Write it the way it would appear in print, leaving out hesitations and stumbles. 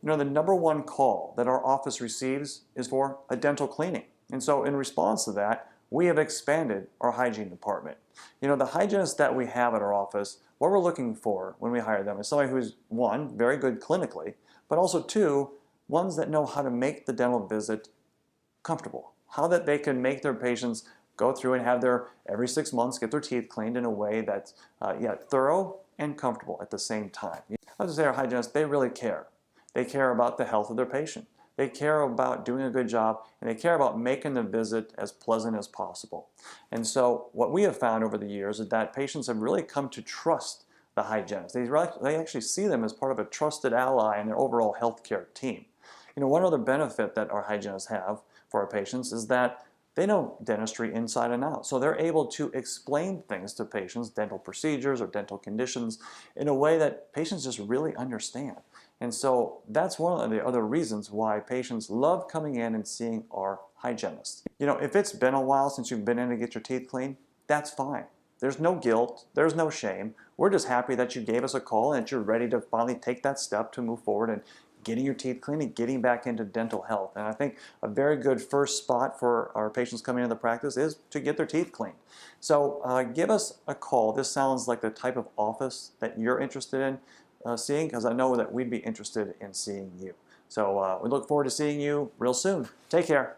You know, the number one call that our office receives is for a dental cleaning. And so in response to that, we have expanded our hygiene department. You know, the hygienists that we have at our office, what we're looking for when we hire them is somebody who's, one, very good clinically, but also two, ones that know how to make the dental visit comfortable. How that they can make their patients go through and have their, every 6 months, get their teeth cleaned in a way that's thorough and comfortable at the same time. I was say our hygienists, they really care. They care about the health of their patient. They care about doing a good job, and they care about making the visit as pleasant as possible. And so what we have found over the years is that patients have really come to trust the hygienists. They actually see them as part of a trusted ally in their overall healthcare team. You know, one other benefit that our hygienists have for our patients is that they know dentistry inside and out. So they're able to explain things to patients, dental procedures or dental conditions, in a way that patients just really understand. And so that's one of the other reasons why patients love coming in and seeing our hygienist. You know, if it's been a while since you've been in to get your teeth cleaned, that's fine. There's no guilt, there's no shame. We're just happy that you gave us a call and that you're ready to finally take that step to move forward and getting your teeth cleaned and getting back into dental health. And I think a very good first spot for our patients coming into the practice is to get their teeth cleaned. So give us a call. This sounds like the type of office that you're interested in seeing, because I know that we'd be interested in seeing you. So we look forward to seeing you real soon. Take care.